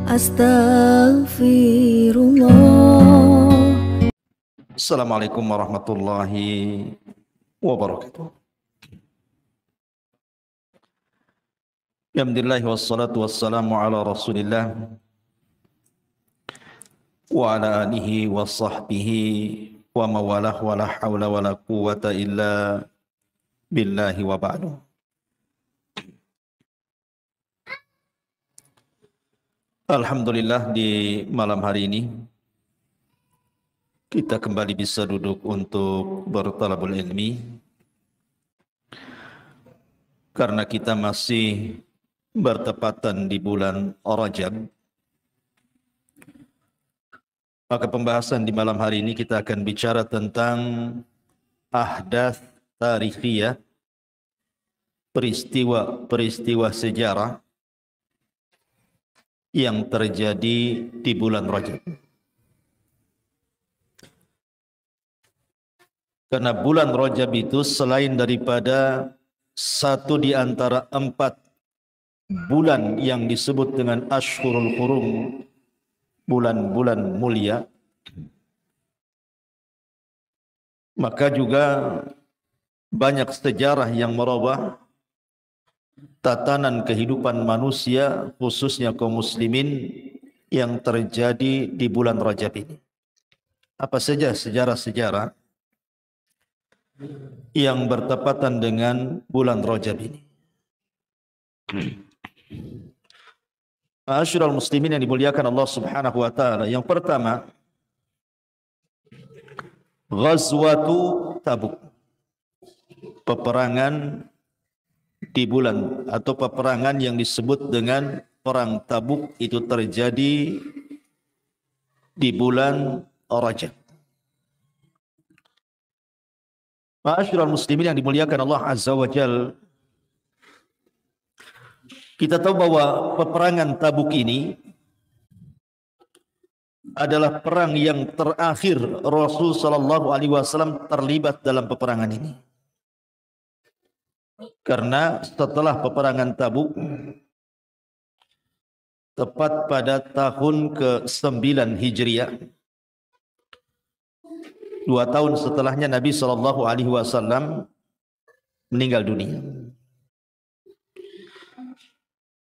Astaghfirullah. Assalamualaikum warahmatullahi wabarakatuh. Alhamdulillah wassalatu wassalamu ala Rasulillah wa ala alihi wa sahbihi wa mawalah wa la hawla wa la quwwata illa billahi wa ba'du. Alhamdulillah, di malam hari ini kita kembali bisa duduk untuk bertalabul ilmi karena kita masih bertepatan di bulan Rajab. Maka pembahasan di malam hari ini kita akan bicara tentang ahdath tarikhiyah, peristiwa sejarah yang terjadi di bulan Rajab. Karena bulan Rajab itu selain daripada satu di antara 4 bulan yang disebut dengan Ashhurul Hurum, bulan-bulan mulia, maka juga banyak sejarah yang merubah tatanan kehidupan manusia, khususnya kaum muslimin, yang terjadi di bulan Rajab ini. Apa saja sejarah-sejarah yang bertepatan dengan bulan Rajab ini? Ma'asyiral muslimin yang dimuliakan Allah Subhanahu wa taala, yang pertama, Ghazwatu Tabuk, peperangan di bulan atau peperangan yang disebut dengan perang Tabuk itu terjadi di bulan Rajab. Ma'asyiral muslimin yang dimuliakan Allah Azza wa Jalla, kita tahu bahwa peperangan Tabuk ini adalah perang yang terakhir Rasul sallallahu alaihi wasallam terlibat dalam peperangan ini. Karena setelah peperangan Tabuk, tepat pada tahun ke-9 Hijriah, 2 tahun setelahnya Nabi sallallahu alaihi wasallam meninggal dunia.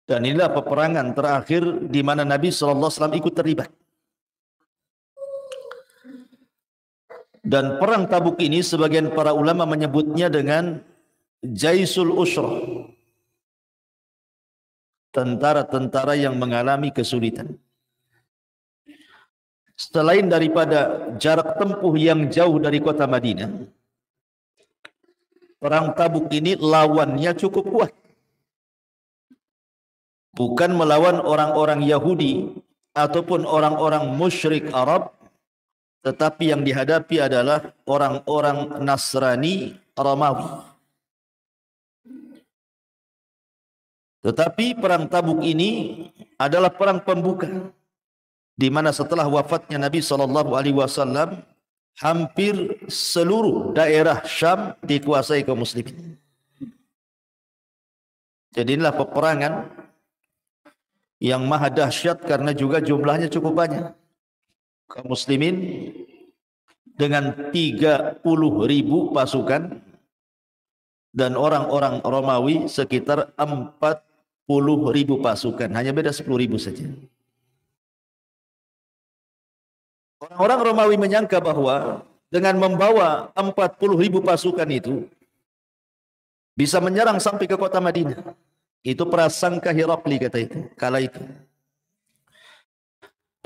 Dan inilah peperangan terakhir di mana Nabi sallallahu alaihi wasallam ikut terlibat. Dan perang Tabuk ini sebagian para ulama menyebutnya dengan Jaisul Usrah, tentara-tentara yang mengalami kesulitan. Selain daripada jarak tempuh yang jauh dari kota Madinah, perang Tabuk ini lawannya cukup kuat. Bukan melawan orang-orang Yahudi ataupun orang-orang musyrik Arab, tetapi yang dihadapi adalah orang-orang Nasrani Romawi. Tetapi perang Tabuk ini adalah perang pembuka, di mana setelah wafatnya Nabi SAW, hampir seluruh daerah Syam dikuasai kaum muslimin. Jadi inilah peperangan yang maha dahsyat karena juga jumlahnya cukup banyak. Kaum muslimin dengan 30.000 pasukan dan orang-orang Romawi sekitar 40.000 pasukan, hanya beda 10.000 saja. Orang-orang Romawi menyangka bahwa dengan membawa 40.000 pasukan itu bisa menyerang sampai ke kota Madinah. Itu prasangka Herakli kata itu, kala itu.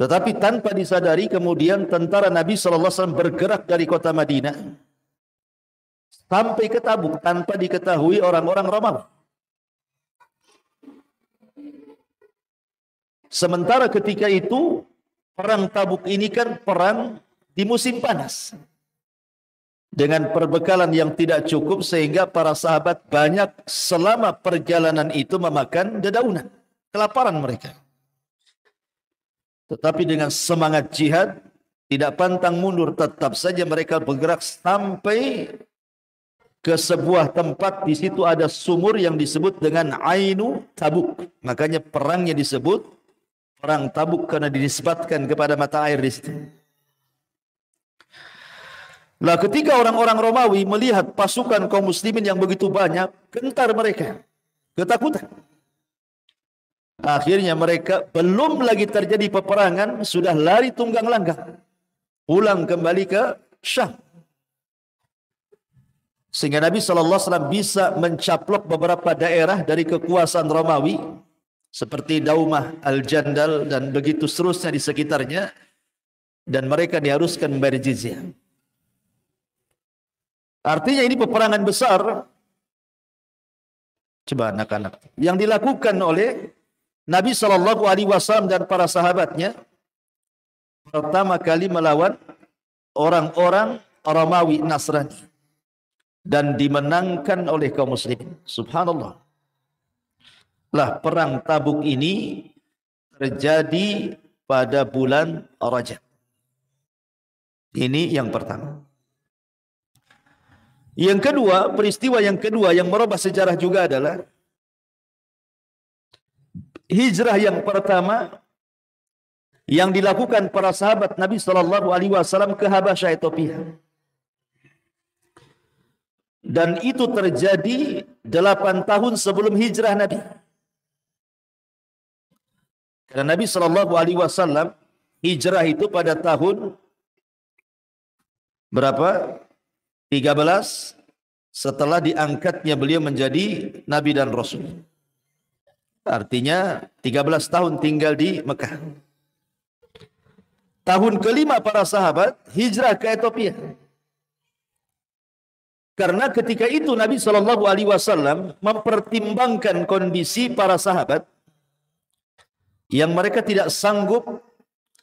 Tetapi tanpa disadari kemudian tentara Nabi SAW bergerak dari kota Madinah sampai ke Tabuk tanpa diketahui orang-orang Romawi. Sementara ketika itu perang Tabuk ini kan perang di musim panas, dengan perbekalan yang tidak cukup, sehingga para sahabat banyak selama perjalanan itu memakan dedaunan, kelaparan mereka. Tetapi dengan semangat jihad, tidak pantang mundur, tetap saja mereka bergerak sampai ke sebuah tempat. Di situ ada sumur yang disebut dengan Ainu Tabuk. Makanya perangnya disebut perang Tabuk karena dinisbatkan kepada mata air di situ. Lah ketika orang-orang Romawi melihat pasukan kaum muslimin yang begitu banyak, gentar mereka, ketakutan. Akhirnya mereka belum lagi terjadi peperangan, sudah lari tunggang langgang, pulang kembali ke Syam. Sehingga Nabi SAW bisa mencaplok beberapa daerah dari kekuasaan Romawi, seperti Daumah, Al-Jandal, dan begitu seterusnya di sekitarnya, dan mereka diharuskan membayar jizyah. Artinya ini peperangan besar, coba anak-anak, yang dilakukan oleh Nabi SAW dan para sahabatnya, pertama kali melawan orang-orang Romawi Nasrani, dan dimenangkan oleh kaum muslimin. Subhanallah. Lah perang Tabuk ini terjadi pada bulan Rajab. Ini yang pertama. Yang kedua, peristiwa yang kedua yang merubah sejarah juga adalah hijrah yang pertama yang dilakukan para sahabat Nabi SAW ke Habasyah, Ethiopia. Dan itu terjadi 8 tahun sebelum hijrah Nabi. Karena Nabi SAW hijrah itu pada tahun berapa? 13 setelah diangkatnya beliau menjadi Nabi dan Rasul. Artinya 13 tahun tinggal di Mekah. Tahun kelima para sahabat hijrah ke Ethiopia. Karena ketika itu Nabi SAW mempertimbangkan kondisi para sahabat yang mereka tidak sanggup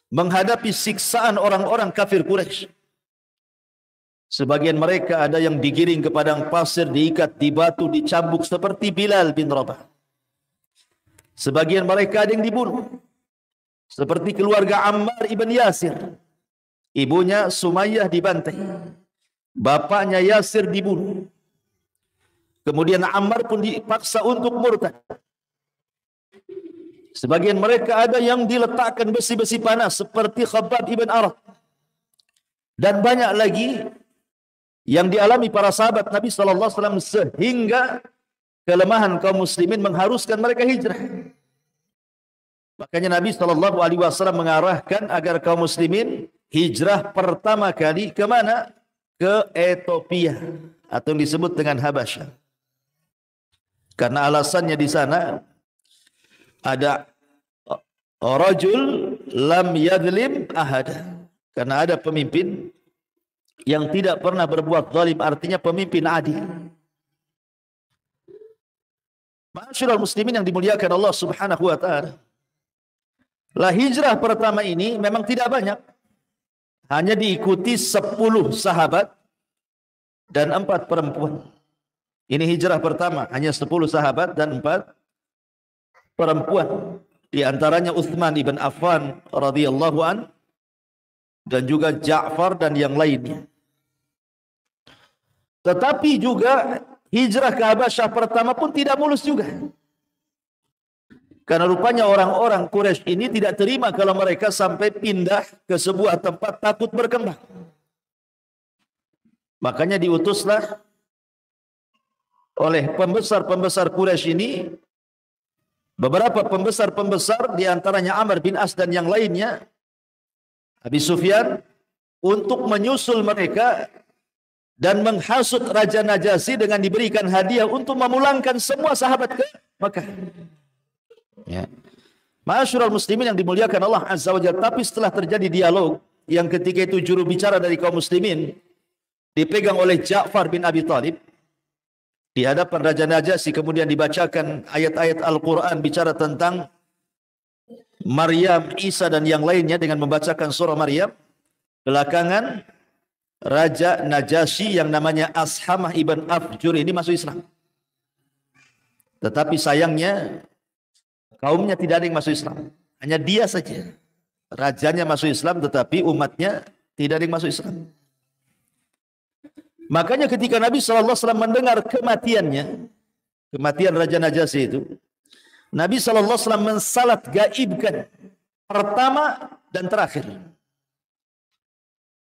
menghadapi siksaan orang-orang kafir Quraisy. Sebagian mereka ada yang digiring ke padang pasir, diikat di batu, dicambuk seperti Bilal bin Rabah. Sebagian mereka ada yang dibunuh, seperti keluarga Ammar ibn Yasir. Ibunya Sumayyah dibantai, bapaknya Yasir dibunuh. Kemudian Ammar pun dipaksa untuk murtad. Sebagian mereka ada yang diletakkan besi-besi panas seperti Khabbab ibn Arat. Dan banyak lagi yang dialami para sahabat Nabi SAW sehingga kelemahan kaum muslimin mengharuskan mereka hijrah. Makanya Nabi SAW mengarahkan agar kaum muslimin hijrah pertama kali ke mana? Ke Ethiopia atau yang disebut dengan Habasyah. Karena alasannya di sana ada rajul lam yadlim ahada. Karena ada pemimpin yang tidak pernah berbuat zalim, artinya pemimpin adil. Ma'asyiral muslimin yang dimuliakan Allah Subhanahu wa taala. Lah hijrah pertama ini memang tidak banyak. Hanya diikuti 10 sahabat dan 4 perempuan. Ini hijrah pertama, hanya 10 sahabat dan 4 perempuan. Di antaranya Utsman ibn Affan radhiyallahu an dan juga Ja'far dan yang lainnya. Tetapi juga hijrah ke Habasyah pertama pun tidak mulus juga. Karena rupanya orang-orang Quraisy ini tidak terima kalau mereka sampai pindah ke sebuah tempat takut berkembang. Makanya diutuslah oleh pembesar-pembesar Quraisy ini, beberapa pembesar-pembesar di antaranya Amr bin As dan yang lainnya, Abi Sufyan, untuk menyusul mereka dan menghasut Raja Najasyi dengan diberikan hadiah untuk memulangkan semua sahabat ke Mekah. Ya. Ma'asyiral muslimin yang dimuliakan Allah Azza wa Jalla. Tapi setelah terjadi dialog yang ketika itu juru bicara dari kaum muslimin dipegang oleh Ja'far bin Abi Thalib di hadapan Raja Najasyi, kemudian dibacakan ayat-ayat Al-Quran bicara tentang Maryam, Isa dan yang lainnya dengan membacakan surah Maryam. Belakangan Raja Najasyi yang namanya Ashamah ibn Afjur ini masuk Islam. Tetapi sayangnya kaumnya tidak ada yang masuk Islam. Hanya dia saja. Rajanya masuk Islam tetapi umatnya tidak ada yang masuk Islam. Makanya ketika Nabi SAW mendengar kematiannya, kematian Raja Najasyi itu, Nabi SAW mensalat gaibkan pertama dan terakhir.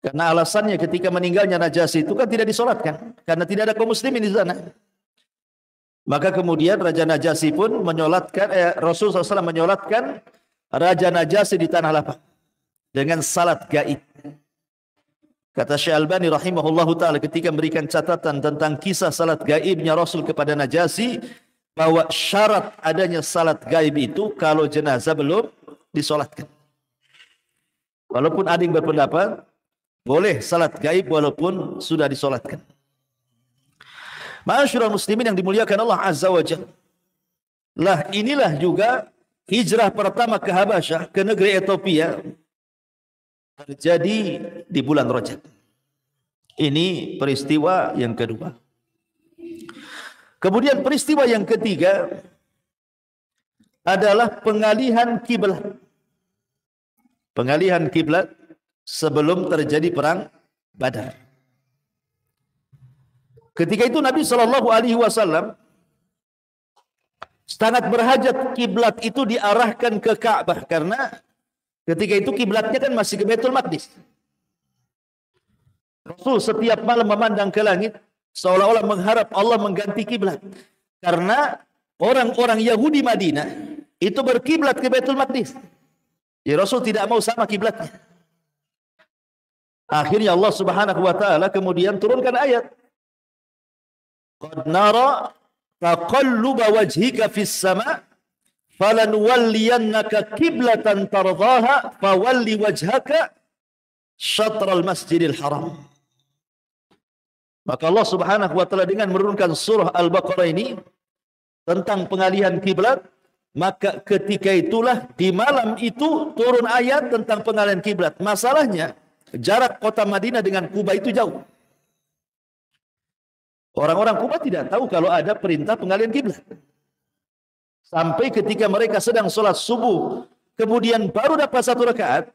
Karena alasannya ketika meninggalnya Najasyi itu kan tidak disolatkan, karena tidak ada kaum muslimin di sana. Maka kemudian Raja Najasyi pun menyolatkan, Rasulullah SAW menyolatkan Raja Najasyi di tanah lapang dengan salat gaib. Kata Syekh Albani rahimahullahu ta'ala ketika memberikan catatan tentang kisah salat gaibnya Rasul kepada Najasyi, bahwa syarat adanya salat gaib itu kalau jenazah belum disolatkan. Walaupun ada yang berpendapat boleh salat gaib walaupun sudah disolatkan. Ma'asyiral muslimin yang dimuliakan Allah Azza wa Jalla. Lah inilah juga hijrah pertama ke Habasyah, ke negeri Ethiopia, terjadi di bulan Rajab. Ini peristiwa yang kedua. Kemudian peristiwa yang ketiga adalah pengalihan kiblat. Pengalihan kiblat sebelum terjadi perang Badar. Ketika itu Nabi SAW sangat berhajat kiblat itu diarahkan ke Ka'bah, karena ketika itu kiblatnya kan masih ke Baitul Maqdis. Rasul setiap malam memandang ke langit seolah-olah mengharap Allah mengganti kiblat, karena orang-orang Yahudi Madinah itu berkiblat ke Baitul Maqdis. Ya, Rasul tidak mau sama kiblatnya. Akhirnya Allah Subhanahu wa taala kemudian turunkan ayat, qad nara taqalluba wajhika fis sama' falanuwalliyannaka qiblatan tardaha fawalli wajhaka syatral masjidil haram. Maka Allah Subhanahu wa taala dengan menurunkan surah Al-Baqarah ini tentang pengalihan kiblat, maka ketika itulah di malam itu turun ayat tentang pengalihan kiblat. Masalahnya jarak kota Madinah dengan Kuba itu jauh. Orang-orang Kuba tidak tahu kalau ada perintah pengalihan kiblat. Sampai ketika mereka sedang sholat subuh, kemudian baru dapat 1 rakaat,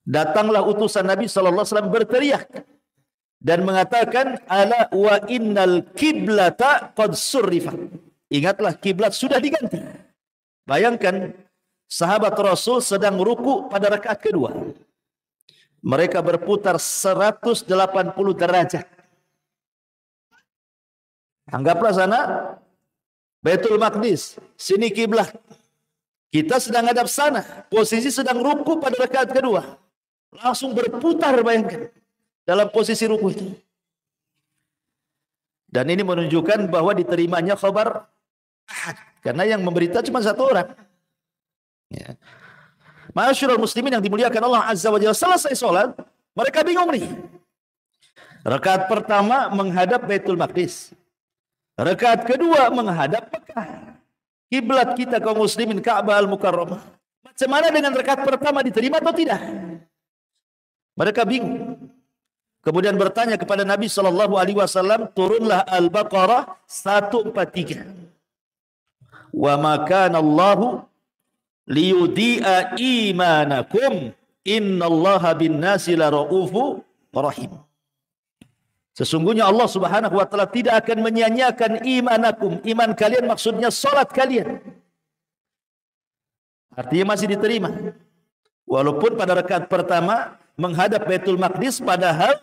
datanglah utusan Nabi SAW berteriak dan mengatakan, ala wa innal kiblata qad surrifat. Ingatlah, kiblat sudah diganti. Bayangkan, sahabat Rasul sedang ruku pada rakaat kedua. Mereka berputar 180 derajat. Anggaplah sana Baitul Maqdis, sini kiblat. Kita sedang hadap sana, posisi sedang ruku pada rakaat kedua. Langsung berputar, bayangkan, dalam posisi ruku itu. Dan ini menunjukkan bahwa diterimanya khabar ahad, karena yang memberita cuma 1 orang. Ya. Ma'asyiral muslimin yang dimuliakan Allah Azza wa Jalla, selesai sholat, mereka bingung nih. Rakaat pertama menghadap Baitul Maqdis. Rakaat kedua menghadap Mekah. Kiblat kita kaum muslimin Ka'bah Al-Mukarramah. Macam mana dengan rakaat pertama, diterima atau tidak? Mereka bingung. Kemudian bertanya kepada Nabi SAW, turunlah Al-Baqarah 143. Wa ma kana Allahu liyudi'a imanakum innallaha bin-nasi lara'ufu rahim. Sesungguhnya Allah Subhanahu wa taala tidak akan menyia-nyiakan imanakum. Iman kalian maksudnya salat kalian. Artinya masih diterima. Walaupun pada rakaat pertama menghadap Baitul Maqdis, padahal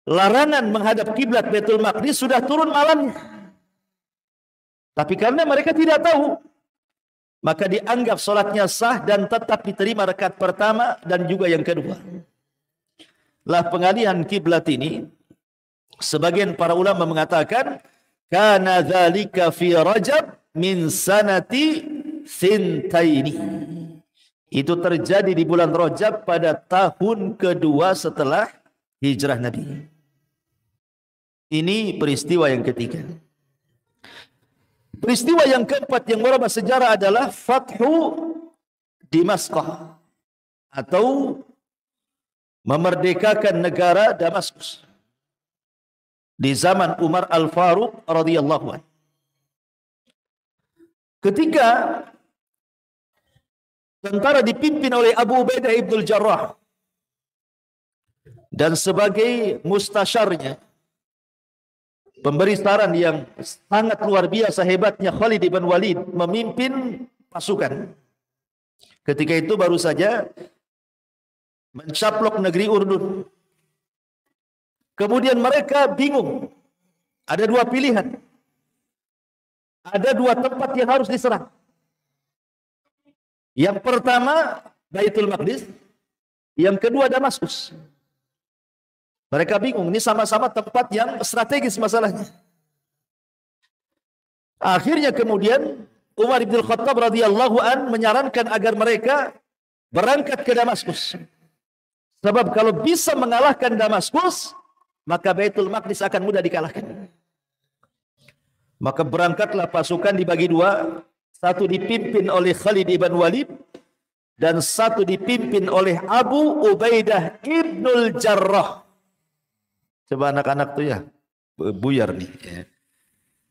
larangan menghadap kiblat Baitul Maqdis sudah turun malamnya. Tapi karena mereka tidak tahu, maka dianggap salatnya sah dan tetap diterima rakaat pertama dan juga yang kedua. Lah pengalihan kiblat ini, sebagian para ulama mengatakan, kana dzalika fi Rajab min sanati thintaini. Itu terjadi di bulan Rajab pada tahun kedua setelah hijrah Nabi. Ini peristiwa yang ketiga. Peristiwa yang keempat yang merubah sejarah adalah Fathu Damaskus, atau memerdekakan negara Damaskus di zaman Umar Al-Faruq radhiyallahu anhu. Ketika tentara dipimpin oleh Abu Ubaidah ibn Jarrah dan sebagai mustasyarnya, pemberi saran yang sangat luar biasa hebatnya, Khalid ibn Walid memimpin pasukan. Ketika itu baru saja mencaplok negeri Urdun. Kemudian mereka bingung. Ada dua pilihan. Ada dua tempat yang harus diserang. Yang pertama Baitul Maqdis, yang kedua Damaskus. Mereka bingung, ini sama-sama tempat yang strategis masalahnya. Akhirnya kemudian Umar bin Khattab radhiyallahu an menyarankan agar mereka berangkat ke Damaskus. Sebab kalau bisa mengalahkan Damaskus, maka Baitul Maqdis akan mudah dikalahkan. Maka berangkatlah pasukan dibagi dua, satu dipimpin oleh Khalid ibn Walid dan satu dipimpin oleh Abu Ubaidah ibnul Jarrah. Coba anak-anak tuh ya, buyar nih.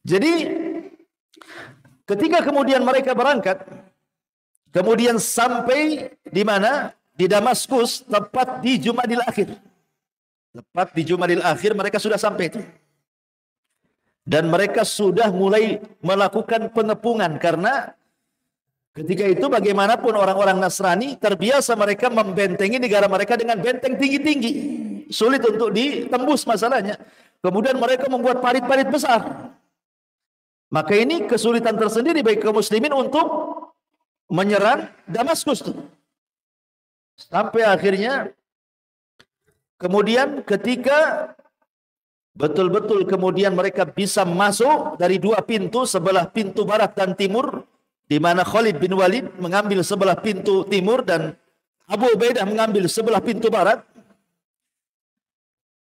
Jadi ketika kemudian mereka berangkat, kemudian sampai di mana? Di Damaskus, tepat di Jumadil Akhir. Tepat di Jumadil Akhir mereka sudah sampai itu. Dan mereka sudah mulai melakukan pengepungan karena ketika itu bagaimanapun orang-orang Nasrani terbiasa mereka membentengi negara mereka dengan benteng tinggi-tinggi. Sulit untuk ditembus masalahnya. Kemudian mereka membuat parit-parit besar. Maka ini kesulitan tersendiri bagi kaum muslimin untuk menyerang Damaskus. Sampai akhirnya kemudian ketika betul-betul kemudian mereka bisa masuk dari dua pintu, sebelah pintu barat dan timur, di mana Khalid bin Walid mengambil sebelah pintu timur dan Abu Ubaidah mengambil sebelah pintu barat.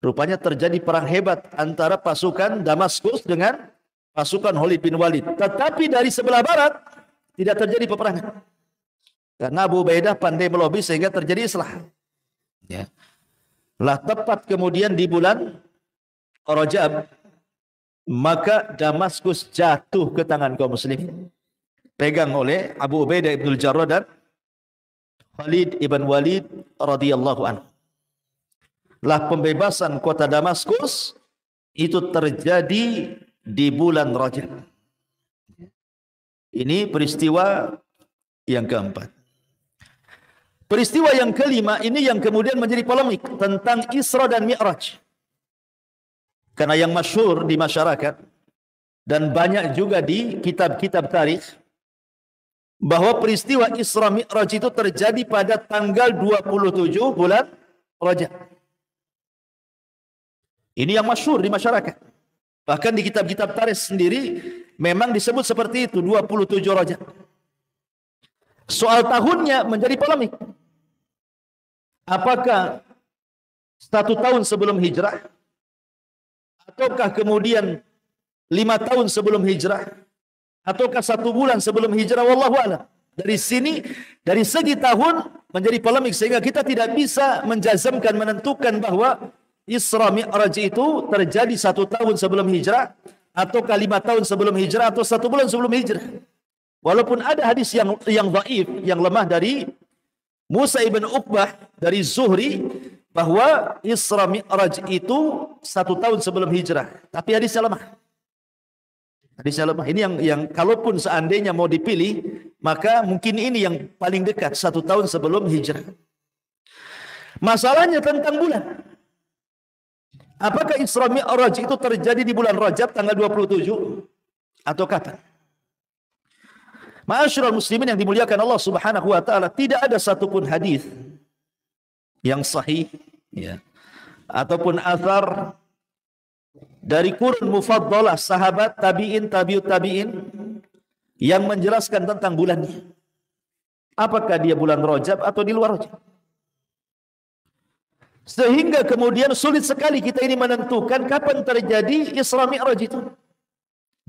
Rupanya terjadi perang hebat antara pasukan Damaskus dengan pasukan Khalid bin Walid. Tetapi dari sebelah barat tidak terjadi peperangan. Karena Abu Ubaidah pandai melobi sehingga terjadi islah. Ya. Lah tepat kemudian di bulan Rajab, maka Damaskus jatuh ke tangan kaum muslimin. Pegang oleh Abu Ubaidah ibnul Jarrah dan Khalid ibn Walid radhiyallahu anhu. Lah pembebasan kota Damaskus itu terjadi di bulan Rajab. Ini peristiwa yang keempat. Peristiwa yang kelima ini yang kemudian menjadi polemik tentang Isra dan Mi'raj. Karena yang masyhur di masyarakat dan banyak juga di kitab-kitab tarikh bahwa peristiwa Isra Mi'raj itu terjadi pada tanggal 27 bulan Rajab. Ini yang masyhur di masyarakat. Bahkan di kitab-kitab tarikh sendiri memang disebut seperti itu, 27 Rajab. Soal tahunnya menjadi polemik. Apakah 1 tahun sebelum hijrah? Ataukah kemudian 5 tahun sebelum hijrah? Ataukah 1 bulan sebelum hijrah? Wallahu a'lam. Dari sini, dari segi tahun menjadi polemik sehingga kita tidak bisa menjazamkan, menentukan bahwa Isra Mi'raj itu terjadi 1 tahun sebelum hijrah, ataukah 5 tahun sebelum hijrah, atau 1 bulan sebelum hijrah. Walaupun ada hadis yang dhaif, yang lemah dari Musa ibn Uqbah dari Zuhri bahwa Isra Mi'raj itu 1 tahun sebelum hijrah, tapi hadisnya lemah. Hadisnya lemah. Ini yang kalaupun seandainya mau dipilih, maka mungkin ini yang paling dekat, 1 tahun sebelum hijrah. Masalahnya tentang bulan. Apakah Isra Mi'raj itu terjadi di bulan Rajab tanggal 27 atau kapan? Ma'asyiral muslimin yang dimuliakan Allah Subhanahu wa taala, tidak ada satupun hadis yang sahih ya ataupun athar dari qurun mufaddalah, sahabat, tabi'in, tabi'ut tabi'in yang menjelaskan tentang bulannya. Apakah dia bulan Rajab atau di luar Rajab? Sehingga kemudian sulit sekali kita ini menentukan kapan terjadi Isra Mi'raj itu.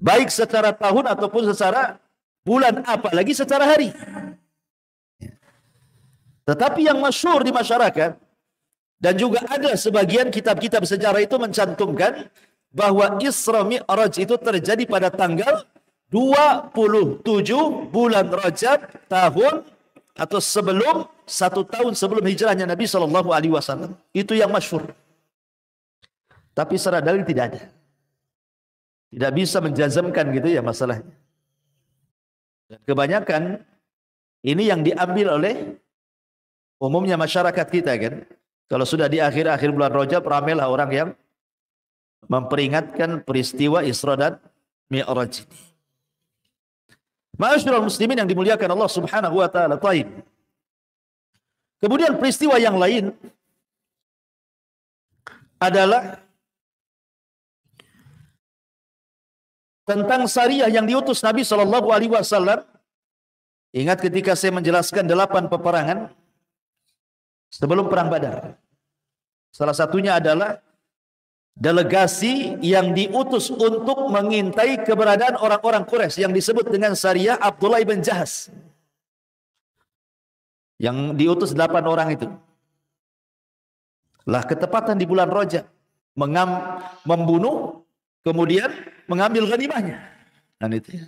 Baik secara tahun ataupun secara bulan, apalagi secara hari. Tetapi yang masyhur di masyarakat dan juga ada sebagian kitab-kitab sejarah itu mencantumkan bahwa Isra Mi'raj itu terjadi pada tanggal 27 bulan Rajab tahun atau sebelum 1 tahun sebelum hijrahnya Nabi SAW. Itu yang masyhur. Tapi secara dalil tidak ada. Tidak bisa menjazamkan gitu ya masalahnya. Dan kebanyakan Ini yang diambil oleh umumnya masyarakat kita kan. Kalau sudah di akhir-akhir bulan Rajab, ramailah orang yang memperingatkan peristiwa Isra dan Mi'raj ini. Ma'asyiral muslimin yang dimuliakan Allah Subhanahu wa taala. Taib. Kemudian peristiwa yang lain adalah tentang Sariyah yang diutus Nabi sallallahu alaihi wasallam. Ingat ketika saya menjelaskan 8 peperangan sebelum perang Badar. Salah satunya adalah delegasi yang diutus untuk mengintai keberadaan orang-orang Quraisy yang disebut dengan Sariyah Abdullah bin Jahas. Yang diutus 8 orang itu. Lah ketepatan di bulan Rajab membunuh, kemudian mengambil ghanimahnya. Dan itu.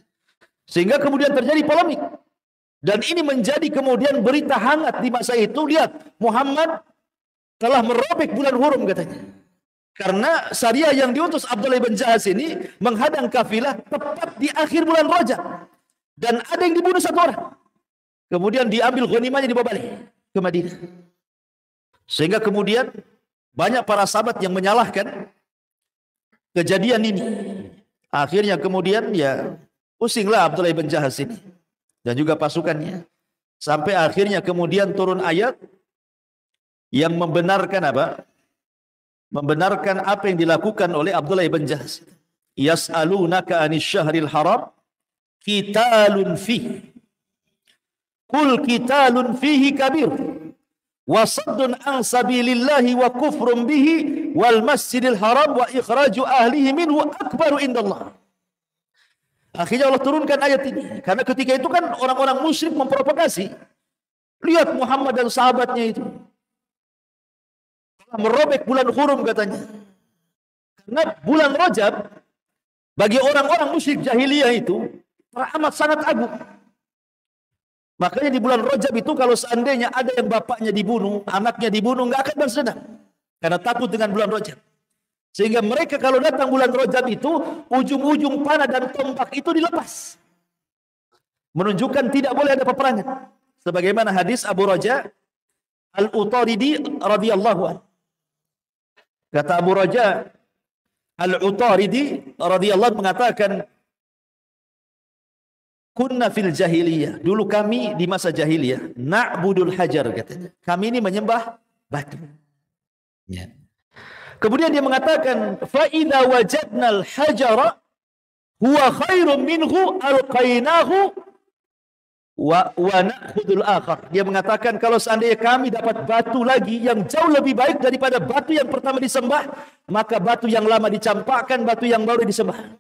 Sehingga kemudian terjadi polemik. Dan ini menjadi kemudian berita hangat di masa itu. Lihat, Muhammad telah merobek bulan Hurum katanya. Karena Sariyah yang diutus Abdullah bin Jahas ini menghadang kafilah tepat di akhir bulan Rajab. Dan ada yang dibunuh 1 orang. Kemudian diambil ghanimahnya dibawa balik ke Madinah. Sehingga kemudian banyak para sahabat yang menyalahkan kejadian ini. Akhirnya kemudian ya pusinglah Abdullah bin Jahas ini. Dan juga pasukannya. Sampai akhirnya kemudian turun ayat yang membenarkan apa? Membenarkan apa yang dilakukan oleh Abdullah bin Jahas. Yas'alunaka 'anil syahril haram qitalun fihi. Qul qitalun fihi kabir. Wa saddun an sabilillahi wa kufrun bihi wal masjidil haram wa ikhraju ahlihi minhu akbaru indallah. Akhirnya Allah turunkan ayat ini. Karena ketika itu kan orang-orang musyrik memprovokasi. Lihat Muhammad dan sahabatnya itu. Merobek bulan Hurum katanya. Karena bulan Rajab bagi orang-orang musyrik jahiliyah itu teramat sangat agung. Makanya di bulan Rajab itu kalau seandainya ada yang bapaknya dibunuh, anaknya dibunuh, nggak akan balas dendam. Karena takut dengan bulan Rajab. Sehingga mereka kalau datang bulan Rajab itu, ujung-ujung panah dan tombak itu dilepas. Menunjukkan tidak boleh ada peperangan. Sebagaimana hadis Abu Raja Al-Utaridi radhiyallahu anhu. Kata Abu Raja Al-Utaridi radhiyallahu mengatakan, kunna fil jahiliyah. Dulu kami di masa jahiliyah, na'budul hajar katanya. Kami ini menyembah batu. Ya. Kemudian dia mengatakan, fa idza wajadnal hajara huwa khairum minhu alqainahu wa na'khudul akhar. Dia mengatakan kalau seandainya kami dapat batu lagi yang jauh lebih baik daripada batu yang pertama disembah, maka batu yang lama dicampakkan, batu yang baru disembah.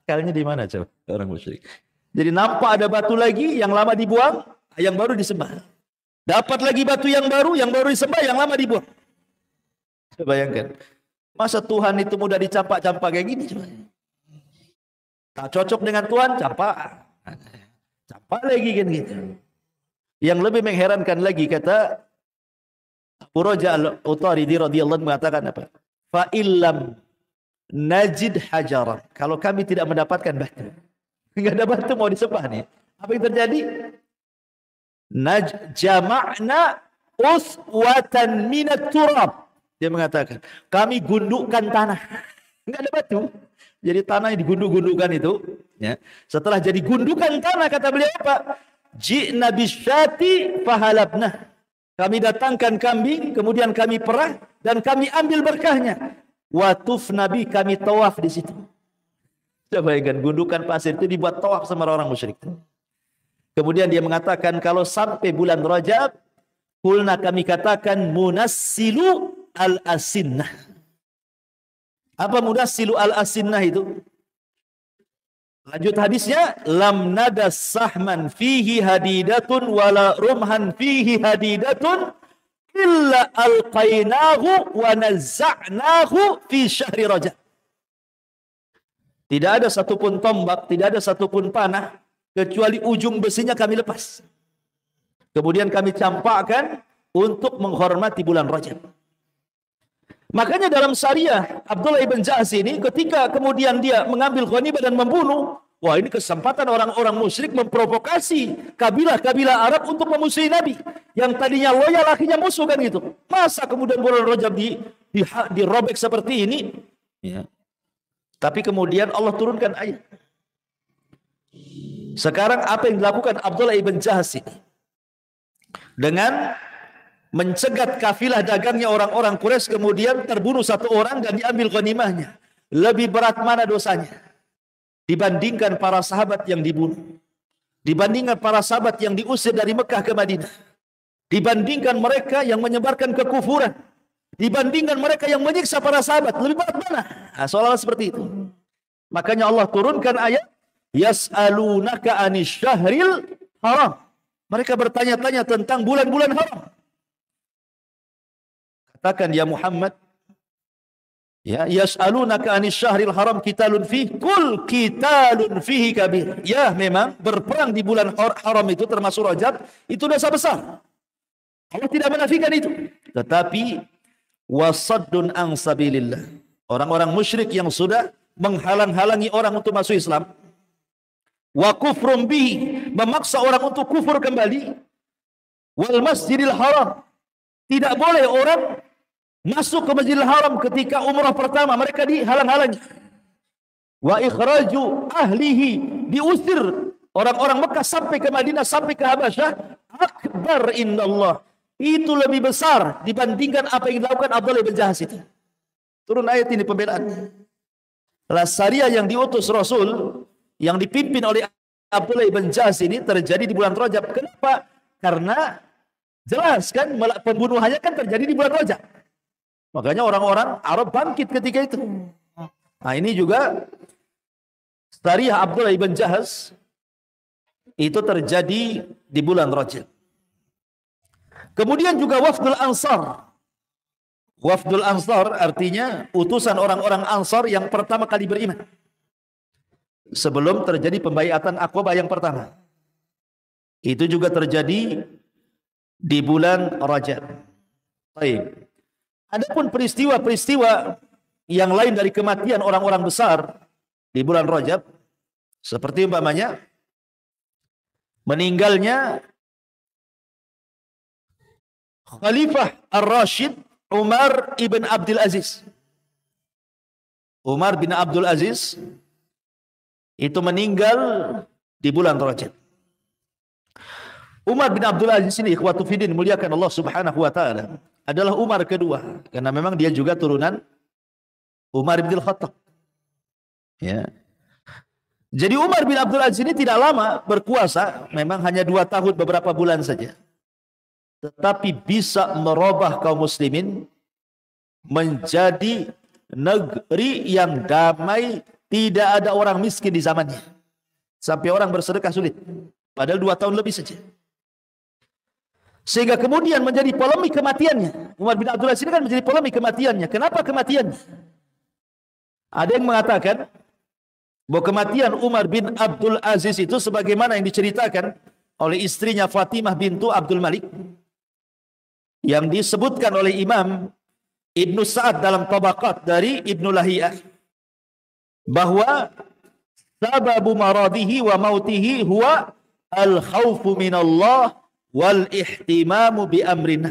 Akalnya di mana coba orang musyrik? Jadi nampak ada batu lagi, yang lama dibuang, yang baru disembah. Dapat lagi batu yang baru disembah, yang lama dibuang. Coba bayangkan. Masa Tuhan itu mudah dicampak-campak kayak gini coba. Tak cocok dengan Tuhan, campak lagi kan gitu. Yang lebih mengherankan lagi kata Abu Raja Al-Utaridi radhiyallahu anhu mengatakan apa? Fa illam najid hajaran. Kalau kami tidak mendapatkan batu. Enggak ada batu mau disembah nih. Apa yang terjadi? Jama'na uswatan minat turab. Dia mengatakan, kami gundukkan tanah. Enggak ada batu. Jadi tanah yang digunduk-gundukkan itu, ya. Setelah jadi gundukan tanah, kata beliau apa? Ji'na bisyati fahalabna. Kami datangkan kambing, kemudian kami perah dan kami ambil berkahnya. Watuf Nabi, kami tawaf di situ. Coba bayangkan, gundukan pasir itu dibuat tawaf sama orang musyrik. Kemudian dia mengatakan kalau sampai bulan Rajab, kulna kami katakan munassilu al-asinnah. Apa munassilu al-asinnah itu? Lanjut hadisnya, lam nadas sahman fihi hadidatun wala rumhan fihi hadidatun illa alqainahu wa nazza'nahu fi syahri Rajab. Tidak ada satupun tombak, tidak ada satupun panah kecuali ujung besinya kami lepas. Kemudian kami campakkan untuk menghormati bulan Rajab. Makanya dalam Sariyah Abdullah ibn Jahas ini ketika kemudian dia mengambil ghanimah dan membunuh, Wah, ini kesempatan orang-orang musyrik memprovokasi kabilah-kabilah Arab untuk memusuhi Nabi. Yang tadinya loyal akhirnya musuh kan gitu. Masa kemudian bulan Rajab dirobek seperti ini? Ya. Tapi kemudian Allah turunkan ayat. Sekarang apa yang dilakukan Abdullah ibn Jahas ini? Dengan mencegat kafilah dagangnya orang-orang Quraisy, kemudian terbunuh satu orang dan diambil ghanimahnya. Lebih berat mana dosanya dibandingkan para sahabat yang dibunuh, dibandingkan para sahabat yang diusir dari Mekah ke Madinah, dibandingkan mereka yang menyebarkan kekufuran, dibandingkan mereka yang menyiksa para sahabat? Lebih berat mana? Nah, soal seperti itu. Makanya Allah turunkan ayat, yas'alunaka anis syahril haram. Mereka bertanya-tanya tentang bulan-bulan haram. Katakan ya Muhammad, ya, yas'alunaka anis syahril haram qitalun fihi, qul qitalun fihi kabir. Ya, memang berperang di bulan haram itu termasuk Rajab, itu dosa besar. Allah tidak menafikan itu. Tetapi wasaddun an sabilillah. Orang-orang musyrik yang sudah menghalang-halangi orang untuk masuk Islam, wa kufrum bihi, memaksa orang untuk kufur kembali, wal masjidil haram, tidak boleh orang masuk ke Masjidil Haram ketika umrah pertama, mereka dihalang-halangi. Wa ikhraju ahlihi, diusir orang-orang Mekah sampai ke Madinah, sampai ke Habasyah. Akbar indallah, itu lebih besar dibandingkan apa yang dilakukan Abdullah bin Jahas itu. Turun ayat ini pembelaan. Syariah yang diutus Rasul, yang dipimpin oleh Abdullah bin Jahas ini terjadi di bulan Rajab. Kenapa? Karena jelas kan pembunuhannya kan terjadi di bulan Rajab. Makanya orang-orang Arab bangkit ketika itu. Nah, ini juga syariah Abdullah ibn Jahas itu terjadi di bulan Rajab. Kemudian juga Wafdul Ansar. Wafdul Ansar artinya utusan orang-orang Ansar yang pertama kali beriman. Sebelum terjadi pembaiatan Aqabah yang pertama. Itu juga terjadi di bulan Rajab. Baik. Adapun peristiwa-peristiwa yang lain dari kematian orang-orang besar di bulan Rajab, seperti umpamanya meninggalnya Khalifah Ar-Rashid Umar ibn Abdul Aziz. Umar bin Abdul Aziz itu meninggal di bulan Rajab. Umar bin Abdul Aziz ini, ikhwatu fiddin, muliakan Allah Subhanahu wa taala, adalah Umar kedua, karena memang dia juga turunan Umar bin Khattab. Ya. Jadi Umar bin Abdul Aziz ini tidak lama berkuasa, memang hanya 2 tahun beberapa bulan saja. Tetapi bisa merubah kaum muslimin menjadi negeri yang damai, tidak ada orang miskin di zamannya. Sampai orang bersedekah sulit. Padahal 2 tahun lebih saja. Sehingga kemudian menjadi polemik kematiannya. Umar bin Abdul Aziz ini kan menjadi polemik kematiannya. Kenapa kematiannya? Ada yang mengatakan bahwa kematian Umar bin Abdul Aziz itu sebagaimana yang diceritakan oleh istrinya Fatimah bintu Abdul Malik, yang disebutkan oleh Imam Ibnu Sa'ad dalam Tabaqat dari Ibnu Lahiyah, bahwa sababu maradihi wa mautihi huwa al-khawfu minallah wal ihtimamu bi amrin.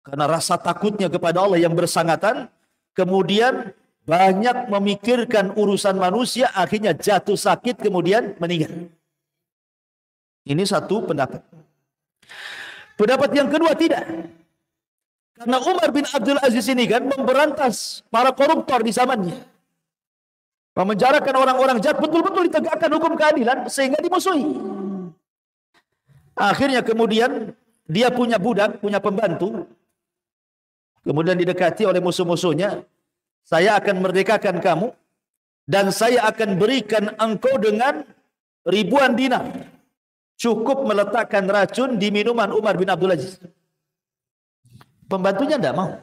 Karena rasa takutnya kepada Allah yang bersangatan, kemudian banyak memikirkan urusan manusia, akhirnya jatuh sakit, kemudian meninggal. Ini satu pendapat. Pendapat yang kedua tidak. Karena Umar bin Abdul Aziz ini kan memberantas para koruptor di zamannya. Memenjarakan orang-orang jahat, betul-betul ditegakkan hukum keadilan sehingga dimusuhi. Akhirnya kemudian dia punya budak, punya pembantu. Kemudian didekati oleh musuh-musuhnya. Saya akan merdekakan kamu dan saya akan berikan engkau dengan ribuan dinar. Cukup meletakkan racun di minuman Umar bin Abdul Aziz. Pembantunya tidak mau.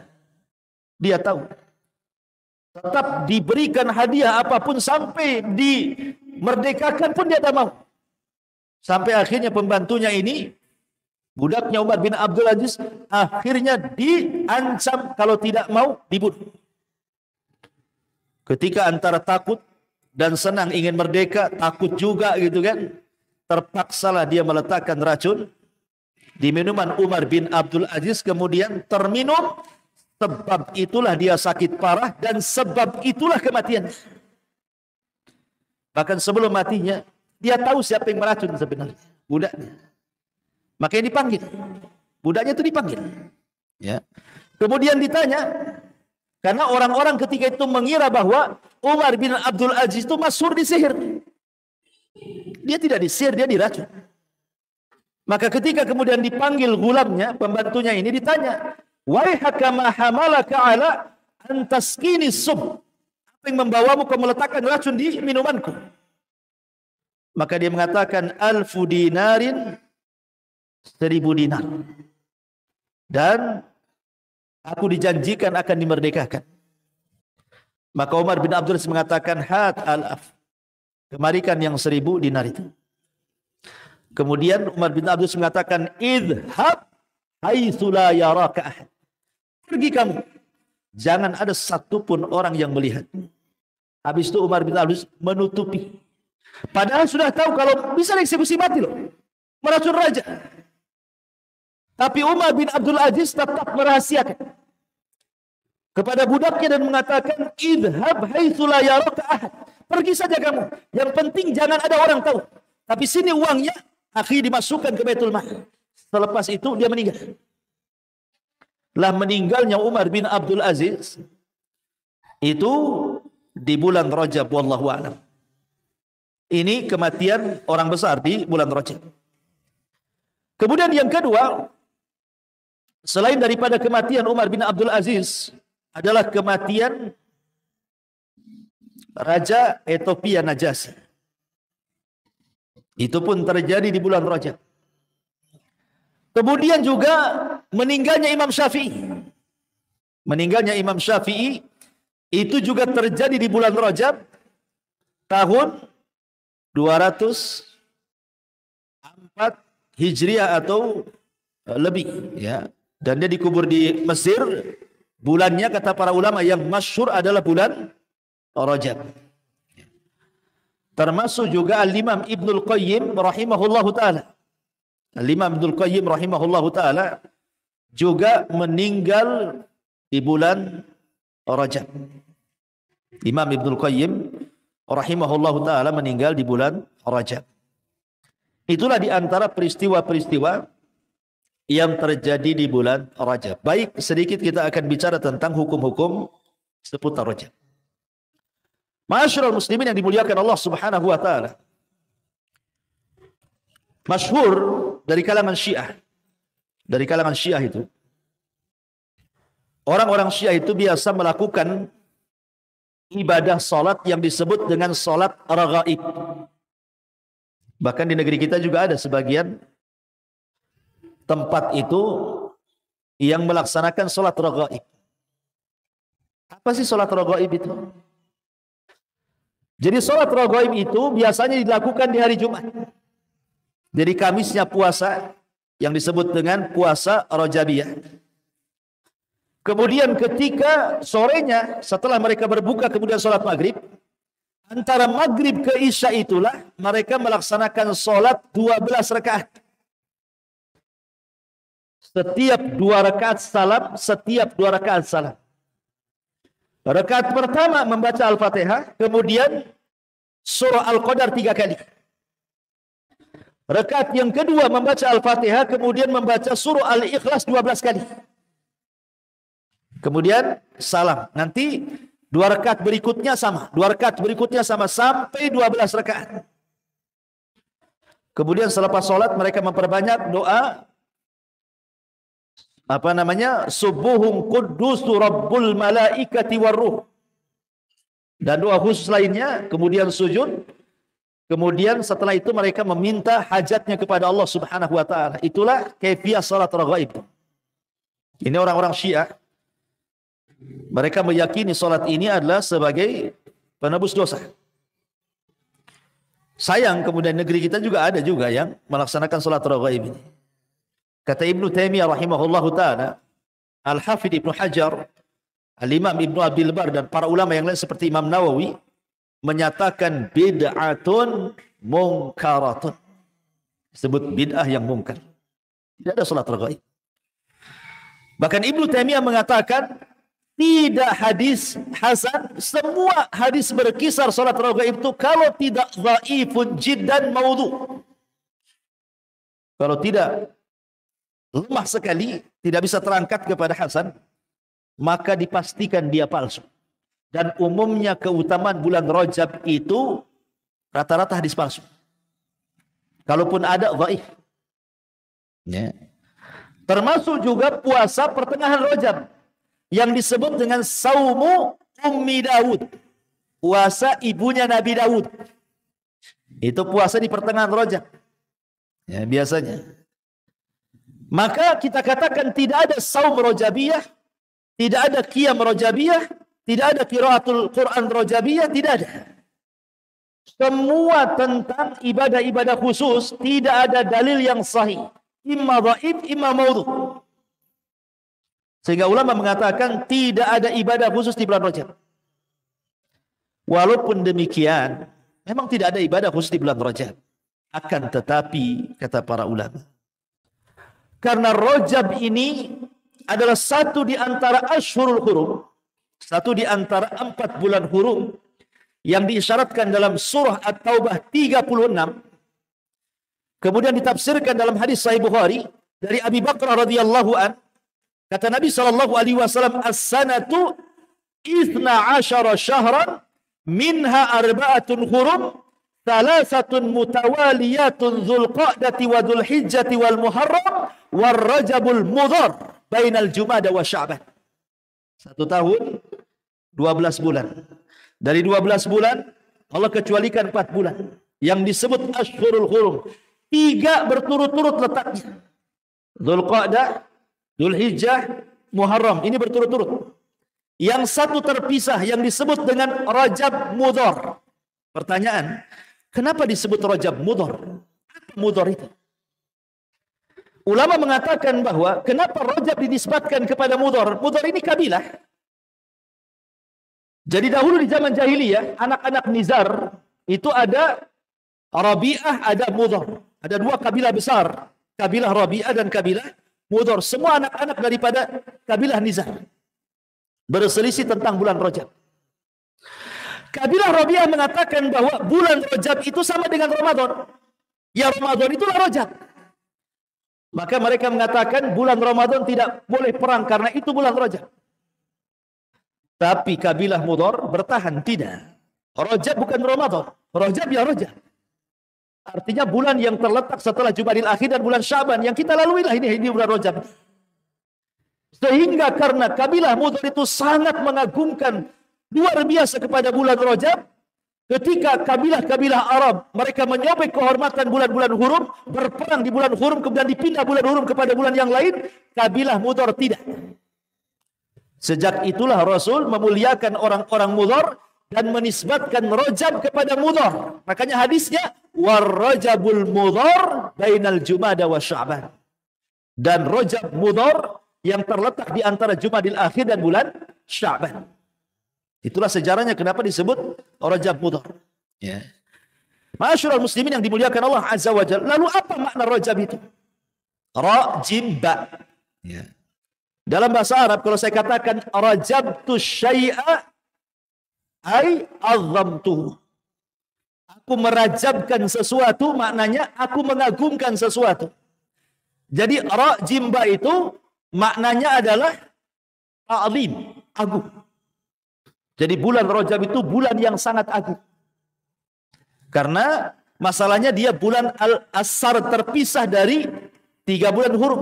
Dia tahu. Tetap diberikan hadiah apapun sampai dimerdekakan pun dia tidak mau. Sampai akhirnya pembantunya ini, budaknya Umar bin Abdul Aziz, akhirnya diancam kalau tidak mau dibunuh. Ketika antara takut dan senang ingin merdeka, takut juga gitu kan. Terpaksalah dia meletakkan racun di minuman Umar bin Abdul Aziz, kemudian terminum. Sebab itulah dia sakit parah dan sebab itulah kematian. Bahkan sebelum matinya, dia tahu siapa yang meracun sebenarnya, budaknya. Makanya dipanggil. Budaknya itu dipanggil. Ya. Kemudian ditanya, karena orang-orang ketika itu mengira bahwa Umar bin Abdul Aziz itu masyhur disihir. Dia tidak disihir, dia diracun. Maka ketika kemudian dipanggil gulamnya, pembantunya ini ditanya, "Waihaka ma hamalaka ala an taskini sub?" Apa yang membawamu kau meletakkan racun di minumanku? Maka dia mengatakan, 1000 dinarin, 1000 dinar. Dan aku dijanjikan akan dimerdekakan. Maka Umar bin Abdul Aziz mengatakan, "Hat al-af." Kemarikan yang 1000 dinar itu. Kemudian Umar bin Abdul Aziz mengatakan, "Idhab haitsu la yaraka ahad." Pergi kamu. Jangan ada satupun orang yang melihat. Habis itu Umar bin Abdul Aziz menutupi. Padahal sudah tahu kalau bisa eksekusi mati loh. Meracun raja. Tapi Umar bin Abdul Aziz tetap merahasiakan kepada budaknya dan mengatakan, "Idhab haitsu la yaraka ahad." Pergi saja kamu. Yang penting jangan ada orang tahu. Tapi sini uangnya, akhirnya dimasukkan ke Baitul Mal. Selepas itu dia meninggal. Lah meninggalnya Umar bin Abdul Aziz itu di bulan Rajab, wallahu a'lam. Ini kematian orang besar di bulan Rajab. Kemudian yang kedua, selain daripada kematian Umar bin Abdul Aziz, adalah kematian Raja Ethiopia Najasyi. Itu pun terjadi di bulan Rajab. Kemudian juga meninggalnya Imam Syafi'i. Meninggalnya Imam Syafi'i itu juga terjadi di bulan Rajab tahun 204 Hijriah atau lebih, ya. Dan dia dikubur di Mesir. Bulannya kata para ulama yang masyhur adalah bulan Rajab. Termasuk juga Al-Imam Ibnul Qayyim rahimahullahu taala. Al-Imam Ibnul Qayyim rahimahullahu taala juga meninggal di bulan Rajab. Imam Ibnul Qayyim rahimahullahu taala meninggal di bulan Rajab. Itulah di antara peristiwa-peristiwa yang terjadi di bulan Rajab. Baik, sedikit kita akan bicara tentang hukum-hukum seputar Rajab. Ma'asyiral muslimin yang dimuliakan Allah Subhanahu wa taala. Masyhur dari kalangan Syiah. Dari kalangan Syiah itu, orang-orang Syiah itu biasa melakukan ibadah salat yang disebut dengan salat raghaib. Bahkan di negeri kita juga ada sebagian tempat itu yang melaksanakan salat raghaib. Apa sih salat raghaib itu? Jadi salat raghaib itu biasanya dilakukan di hari Jumat. Jadi Kamisnya puasa yang disebut dengan puasa Rajabiyah. Kemudian ketika sorenya setelah mereka berbuka kemudian salat maghrib, antara maghrib ke isya itulah mereka melaksanakan salat 12 rakaat. Setiap 2 rakaat salam, setiap 2 rakaat salam. Rakaat pertama membaca Al-Fatihah, kemudian surah Al-Qadar 3 kali. Rakaat yang kedua membaca Al-Fatihah, kemudian membaca surah Al-Ikhlas 12 kali. Kemudian salam. Nanti 2 rakaat berikutnya sama. 2 rakaat berikutnya sama sampai 12 rakaat. Kemudian selepas sholat mereka memperbanyak doa. Subuhun quddusu rabbul malaikati warruh. Dan doa khusus lainnya. Kemudian sujud. Kemudian setelah itu mereka meminta hajatnya kepada Allah Subhanahu wa taala. Itulah kaifiyah salat raghaib. Ini orang-orang Syiah. Mereka meyakini salat ini adalah sebagai penebus dosa. Sayang kemudian negeri kita juga ada juga yang melaksanakan salat raghaib ini. Kata Ibnu Taimiyah rahimahullahu taala, Al-Hafidz Ibnu Hajar, Al-Imam Ibnu Abdul Bar dan para ulama yang lain seperti Imam Nawawi menyatakan bid'atun munkaratun. Disebut bid'ah yang mungkar. Tidak ada salat raghaib. Bahkan Ibnu Taimiyah mengatakan tidak hadis hasan, semua hadis berkisar salat raghaib itu kalau tidak dhaifun jiddan maudhu. Kalau tidak lemah sekali, tidak bisa terangkat kepada hasan, maka dipastikan dia palsu. Dan umumnya keutamaan bulan Rajab itu rata-rata hadis palsu. Kalaupun ada dhaif. Ya. Termasuk juga puasa pertengahan Rajab yang disebut dengan Saumu Ummi Daud. Puasa ibunya Nabi Daud. Itu puasa di pertengahan Rajab. Ya, biasanya. Maka kita katakan tidak ada saum Rajabiyah, tidak ada qiyam Rajabiyah, tidak ada qiraatul Quran Rajabiyah, tidak ada. Semua tentang ibadah-ibadah khusus tidak ada dalil yang sahih. Imma dhaif, imma maudhu. Sehingga ulama mengatakan tidak ada ibadah khusus di bulan Rajab. Walaupun demikian, memang tidak ada ibadah khusus di bulan Rajab. Akan tetapi, kata para ulama, karena Rajab ini adalah satu di antara Ashhurul Hurum, satu di antara 4 bulan hurum yang diisyaratkan dalam surah At-Taubah 36, kemudian ditafsirkan dalam hadis Sahih Bukhari dari Abi Bakrah radhiyallahu an, kata Nabi sallallahu alaihi wasallam, as-sanatu 12 syahran minha arba'atun hurum, thalathatun mutawaliyatun Dzulqa'dati wa Dzulhijjati wal Muharram war Rajabul Mudhar bainal Jumada wa Sya'ban. 1 tahun 12 bulan. Dari 12 bulan Allah kecualikan 4 bulan yang disebut Ashhurul Hurum. 3 berturut-turut letaknya. Dzulqa'dah, Dzulhijjah, Muharram. Ini berturut-turut. Yang satu terpisah yang disebut dengan Rajab Mudhar. Pertanyaan, kenapa disebut Rajab Mudhar? Apa Mudhar itu? Ulama mengatakan bahwa kenapa Rajab dinisbatkan kepada Mudhar? Mudhar ini kabilah. Jadi dahulu di zaman jahiliyah, anak-anak Nizar itu ada Rabi'ah, ada Mudhar. Ada 2 kabilah besar. Kabilah Rabi'ah dan kabilah Mudhar. Semua anak-anak daripada kabilah Nizar. Berselisih tentang bulan Rajab. Kabilah Rabi'ah mengatakan bahwa bulan Rajab itu sama dengan Ramadan. Ya, Ramadan itulah Rajab. Maka mereka mengatakan bulan Ramadan tidak boleh perang karena itu bulan Rajab. Tapi kabilah Mudhar bertahan, tidak. Rajab bukan Ramadan. Rajab ya Rajab. Artinya bulan yang terletak setelah Jumadil Akhir dan bulan Sya'ban yang kita lalui lah ini bulan Rajab. Sehingga karena kabilah Mudhar itu sangat mengagungkan luar biasa kepada bulan Rajab, ketika kabilah-kabilah Arab mereka menyobek kehormatan bulan-bulan hurum, berperang di bulan hurum, kemudian dipindah bulan hurum kepada bulan yang lain, kabilah Mudhar tidak. Sejak itulah Rasul memuliakan orang-orang Mudhar dan menisbatkan Rajab kepada Mudhar. Makanya hadisnya war Rajabul Mudhar bainal Jumada wa Sya'ban. Dan Rajab Mudhar yang terletak di antara Jumadil Akhir dan bulan Sya'ban. Itulah sejarahnya kenapa disebut Rajab Mudhar. Ya. Ma'asyiral muslimin yang dimuliakan Allah Azza wa Jalla. Lalu apa makna Rajab itu? Ra-jim-ba. Ya. Dalam bahasa Arab kalau saya katakan rajabtu syai'a ai azzamtuhu. Aku merajabkan sesuatu, maknanya aku mengagungkan sesuatu. Jadi ra-jim-ba itu maknanya adalah ta'zim, agung. Jadi bulan Rajab itu bulan yang sangat agung. Karena masalahnya dia bulan al-asar terpisah dari 3 bulan hurum.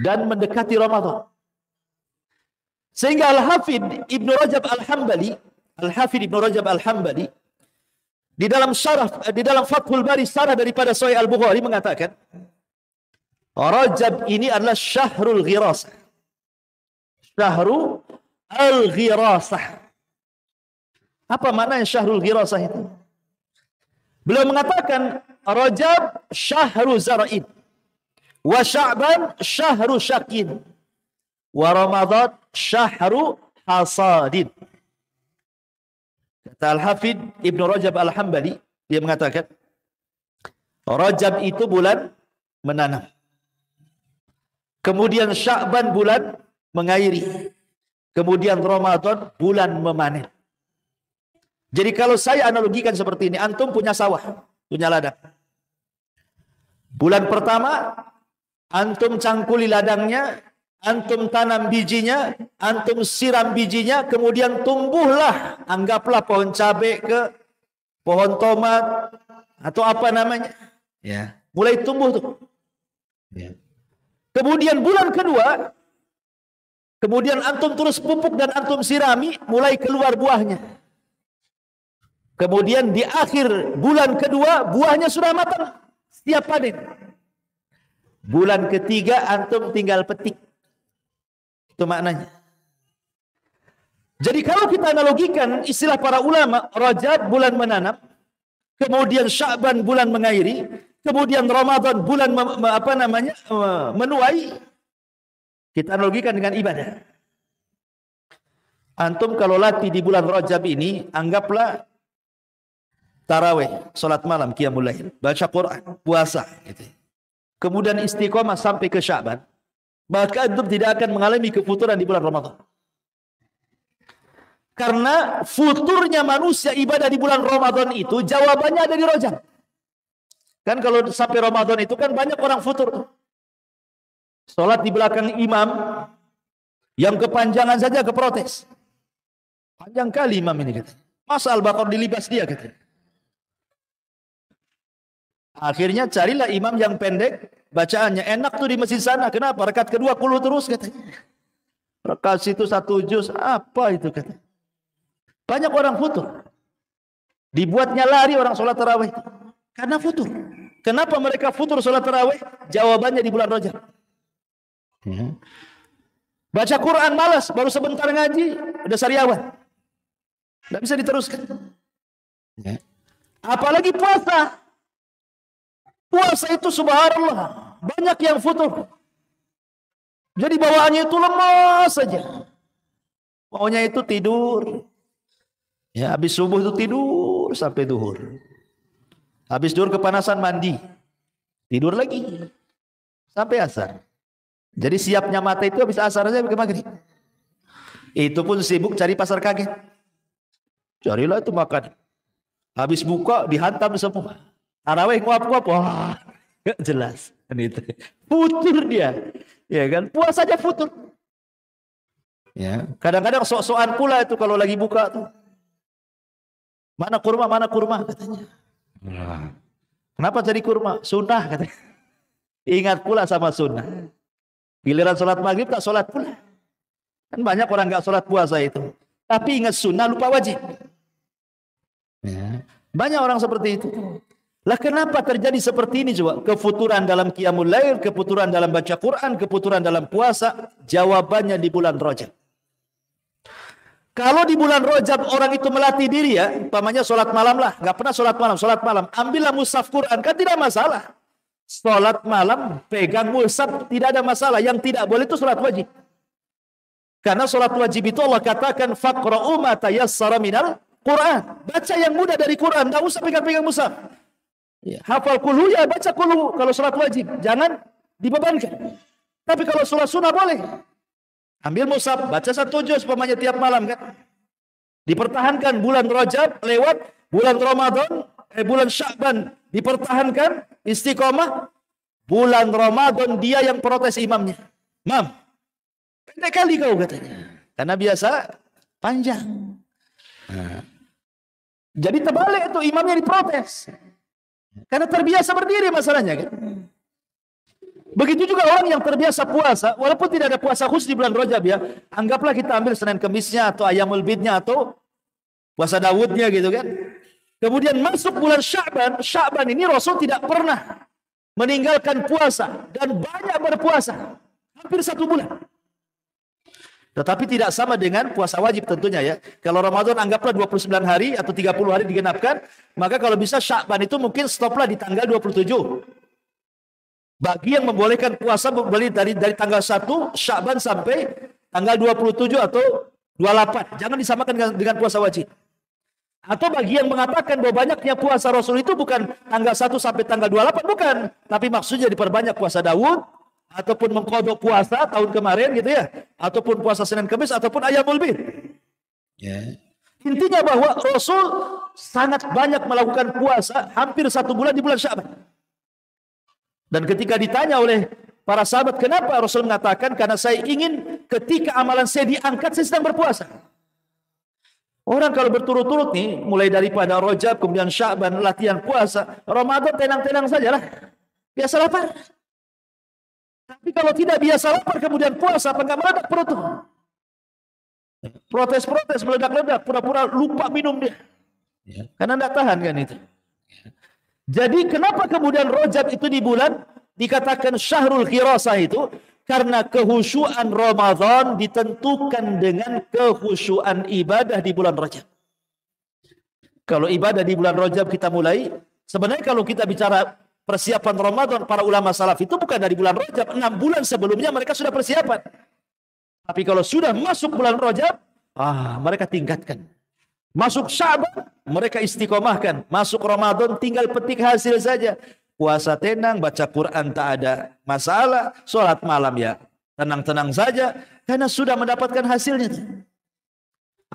Dan mendekati Ramadan. Sehingga Al-Hafidh Ibnu Rajab Al-Hambali, Al-Hafidh Ibnu Rajab Al-Hambali, di dalam Fathul Bari syarah daripada Sahih Al-Bukhari mengatakan, Rajab ini adalah Syahrul Ghirasah. Syahrul Al-Ghirasah. Apa maknanya Syahrul Ghirasah itu? Beliau mengatakan Rajab Syahru Zara'in, wa Sya'ban Syahru Syakin, wa Ramadan Syahru Hasadin. Kata Al-Hafidh Ibn Rajab Al-Hambali, dia mengatakan, Rajab itu bulan menanam. Kemudian Sya'ban bulan mengairi. Kemudian Ramadan bulan memanen. Jadi kalau saya analogikan seperti ini, antum punya sawah, punya ladang. Bulan pertama, antum cangkuli ladangnya, antum tanam bijinya, antum siram bijinya, kemudian tumbuhlah, anggaplah pohon cabai ke pohon tomat atau apa namanya, ya, mulai tumbuh tuh. Ya. Kemudian bulan kedua, kemudian antum terus pupuk dan antum sirami, mulai keluar buahnya. Kemudian di akhir bulan kedua, buahnya sudah matang, siap panen. Bulan ketiga antum tinggal petik. Itu maknanya. Jadi kalau kita analogikan istilah para ulama, Rajab bulan menanam, kemudian Sya'ban bulan mengairi, kemudian Ramadan bulan menuai, kita analogikan dengan ibadah. Antum kalau latih di bulan Rajab ini, anggaplah tarawih, salat malam, qiyamul lail, baca Quran, puasa, gitu. Kemudian istiqomah sampai ke Sya'ban, maka antum tidak akan mengalami kefuturan di bulan Ramadan. Karena futurnya manusia ibadah di bulan Ramadan itu jawabannya ada di Rajab. Kan kalau sampai Ramadan itu kan banyak orang futur. Salat di belakang imam yang kepanjangan saja keprotes. Panjang kali imam ini, kata. Masa Al-Baqarah dilibas dia, kata. Akhirnya carilah imam yang pendek bacaannya. Enak tuh di masjid sana. Kenapa? Rakaat kedua kulu terus, katanya. Rakaat situ 1 juz. Apa itu, kata. Banyak orang futur. Dibuatnya lari orang sholat tarawih. Karena futur. Kenapa mereka futur sholat tarawih? Jawabannya di bulan Rajab. Ya. Baca Quran malas. Baru sebentar ngaji. Udah sariawan. Tidak bisa diteruskan. Ya. Apalagi puasa. Puasa itu subhanallah, banyak yang futur. Jadi bawaannya itu lemas saja. Maunya itu tidur. Ya, habis subuh itu tidur sampai duhur. Habis duhur kepanasan mandi. Tidur lagi. Sampai asar. Jadi siapnya mata itu habis asar aja ke maghrib. Itu pun sibuk cari pasar kaget. Carilah itu makan. Habis buka dihantam semua. Tarawih nguap-nguap, wah, gak jelas. Itu futur dia, ya kan? Puasa aja futur. Ya, kadang-kadang sok-sokan pula itu kalau lagi buka tuh. Mana kurma katanya. Kenapa jadi kurma? Sunnah katanya. Ingat pula sama sunnah. Giliran sholat maghrib tak sholat pula. Kan banyak orang gak sholat puasa itu. Tapi ingat sunnah lupa wajib. Ya. Banyak orang seperti itu. Lah kenapa terjadi seperti ini coba? Kefuturan dalam qiyamul lail, kefuturan dalam baca Quran, kefuturan dalam puasa. Jawabannya di bulan Rajab. Kalau di bulan Rajab orang itu melatih diri ya, umpamanya sholat malam lah, nggak pernah sholat malam, ambillah mushaf Quran, kan tidak masalah. Sholat malam, pegang mushaf, tidak ada masalah. Yang tidak boleh itu sholat wajib. Karena sholat wajib itu Allah katakan, faqra'u ma tayassara minal Quran. Baca yang mudah dari Quran, nggak usah pegang-pegang mushaf. Ya, hafal kulu ya baca kulu kalau sholat wajib, jangan dibebankan. Tapi kalau sholat sunnah boleh. Ambil mushaf, baca 1 juz umpamanya tiap malam kan. Dipertahankan bulan Rajab lewat, bulan Ramadan, bulan Sya'ban dipertahankan istiqomah. Bulan Ramadan dia yang protes imamnya. Mam, pendek kali kau katanya. Karena biasa panjang. Nah. Jadi terbalik itu imamnya diprotes. Karena terbiasa berdiri masalahnya kan. Begitu juga orang yang terbiasa puasa, walaupun tidak ada puasa khusus di bulan Rajab ya, anggaplah kita ambil Senin Kemisnya atau Ayamul Bidnya atau puasa Dawudnya gitu kan. Kemudian masuk bulan Sya'ban, Sya'ban ini Rasul tidak pernah meninggalkan puasa dan banyak berpuasa, hampir 1 bulan. Tetapi tidak sama dengan puasa wajib tentunya ya. Kalau Ramadan anggaplah 29 hari atau 30 hari digenapkan, maka kalau bisa Sya'ban itu mungkin stoplah di tanggal 27. Bagi yang membolehkan puasa dari tanggal 1 Sya'ban sampai tanggal 27 atau 28. Jangan disamakan dengan puasa wajib. Atau bagi yang mengatakan bahwa banyaknya puasa Rasul itu bukan tanggal 1 sampai tanggal 28, bukan. Tapi maksudnya diperbanyak puasa Daud, ataupun mengkodok puasa tahun kemarin gitu ya. Ataupun puasa Senin Kamis, ataupun Ayyamul Bid. Ya. Intinya bahwa Rasul sangat banyak melakukan puasa hampir 1 bulan di bulan Sya'ban. Dan ketika ditanya oleh para sahabat, kenapa Rasul mengatakan, karena saya ingin ketika amalan saya diangkat, saya sedang berpuasa. Orang kalau berturut-turut nih, mulai daripada Rajab, kemudian Sya'ban, latihan puasa, Ramadan tenang-tenang sajalah. Biasa lapar. Tapi kalau tidak biasa lapar, kemudian puasa, apa enggak meledak perut tuh? Protes-protes, meledak-ledak, pura-pura lupa minum dia. Karena enggak tahan kan itu. Jadi kenapa kemudian Rajab itu di bulan dikatakan Syahrul Khirasah itu? Karena kehusyuan Ramadan ditentukan dengan kehusyuan ibadah di bulan Rajab. Kalau ibadah di bulan Rajab kita mulai, sebenarnya kalau kita bicara persiapan Ramadan, para ulama salaf itu bukan dari bulan Rajab, 6 bulan sebelumnya mereka sudah persiapan. Tapi kalau sudah masuk bulan Rajab, mereka tingkatkan. Masuk Sya'ban, mereka istiqomahkan. Masuk Ramadan, tinggal petik hasil saja. Puasa tenang, baca Quran tak ada masalah, sholat malam ya tenang-tenang saja, karena sudah mendapatkan hasilnya.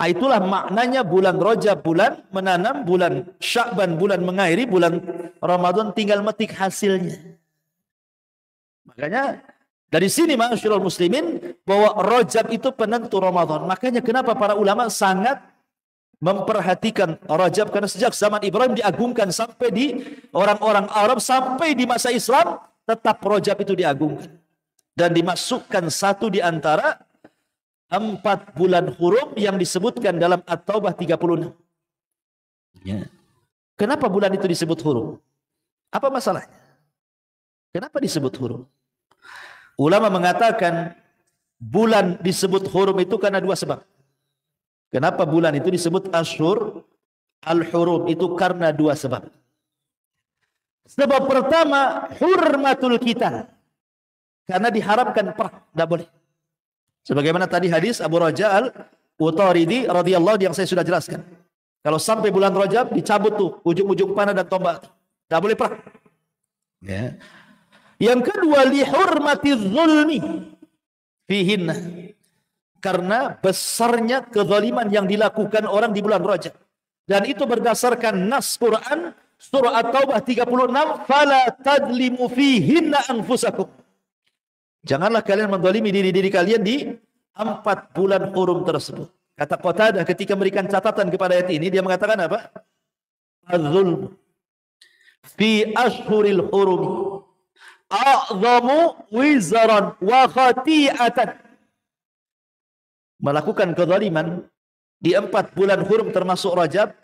Itulah maknanya bulan Rajab, bulan menanam, bulan Sya'ban, bulan mengairi, bulan Ramadan tinggal metik hasilnya. Makanya dari sini ma'asyiral muslimin, bahwa Rajab itu penentu Ramadan. Makanya kenapa para ulama sangat memperhatikan Rajab, karena sejak zaman Ibrahim diagungkan sampai di orang-orang Arab, sampai di masa Islam tetap Rajab itu diagungkan dan dimasukkan satu di antara 4 bulan hurum yang disebutkan dalam At-Taubah 36. Ya. Kenapa bulan itu disebut hurum? Apa masalahnya? Kenapa disebut hurum? Ulama mengatakan bulan disebut hurum itu karena 2 sebab. Kenapa bulan itu disebut Ashhur al-Hurum? Itu karena 2 sebab. Sebab pertama, hurmatul qital. Karena diharamkan perang, tidak boleh. Sebagaimana tadi hadis Abu Raja al-Utaridi radhiyallahu yang saya sudah jelaskan. Kalau sampai bulan Rajab dicabut tuh ujung-ujung panah dan tombak. Tidak boleh perang. Ya. Yang kedua, li hurmatiz zulmi fihinna. Karena besarnya kezaliman yang dilakukan orang di bulan Rajab. Dan itu berdasarkan nas Quran surah At-Taubah 36, fala tadlimu fihinna anfusakum. Janganlah kalian menzalimi diri-diri kalian di 4 bulan hurum tersebut. Kata Qatadah ketika memberikan catatan kepada ayat ini, dia mengatakan apa? Az-zulm fi ashhuril hurum a'zamu wizran wa khati'atan. Melakukan kezaliman di 4 bulan hurum termasuk Rajab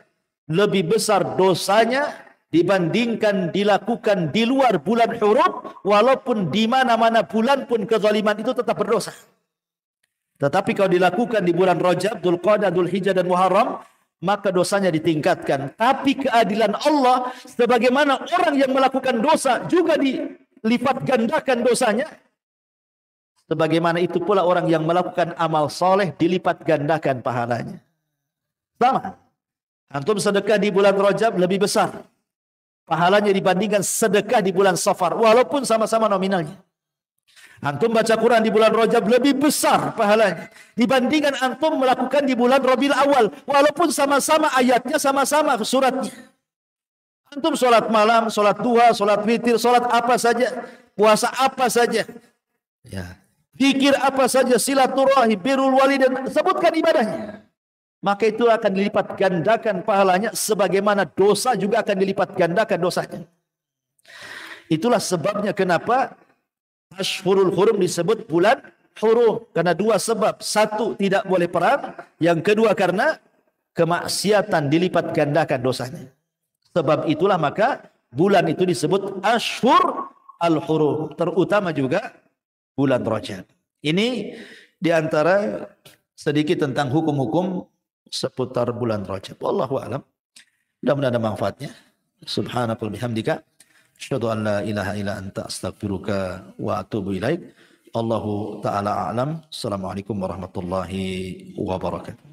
lebih besar dosanya dibandingkan dilakukan di luar bulan hurum, walaupun di mana-mana bulan pun kezaliman itu tetap berdosa. Tetapi kalau dilakukan di bulan Rajab, Dzulqa'dah, Dzulhijjah dan Muharram, maka dosanya ditingkatkan. Tapi keadilan Allah, sebagaimana orang yang melakukan dosa juga dilipat gandakan dosanya, sebagaimana itu pula orang yang melakukan amal soleh dilipat gandakan pahalanya. Sama. Antum sedekah di bulan Rajab lebih besar pahalanya dibandingkan sedekah di bulan Safar, walaupun sama-sama nominalnya. Antum baca Quran di bulan Rajab lebih besar pahalanya dibandingkan antum melakukan di bulan Rabiul Awal, walaupun sama-sama ayatnya, sama-sama suratnya. Antum sholat malam, sholat duha, sholat witir, sholat apa saja, puasa apa saja, ya, zikir apa saja, silaturahim, birrul walidain, sebutkan ibadahnya. Maka itu akan dilipat gandakan pahalanya, sebagaimana dosa juga akan dilipat gandakan dosanya. Itulah sebabnya kenapa Ashhurul Hurum disebut bulan hurum. Karena 2 sebab. 1, tidak boleh perang. Yang kedua, karena kemaksiatan dilipat gandakan dosanya. Sebab itulah maka bulan itu disebut Ashhur al-Hurum. Terutama juga bulan Rajab. Ini diantara sedikit tentang hukum-hukum seputar bulan Rajab. Wallahu a'lam. Mudah-mudahan ada manfaatnya. Subhanakallahumma bihamdika asyhadu an la ilaha illa anta astaghfiruka wa atubu ilaik. Allahu taala a'lam. Assalamualaikum warahmatullahi wabarakatuh.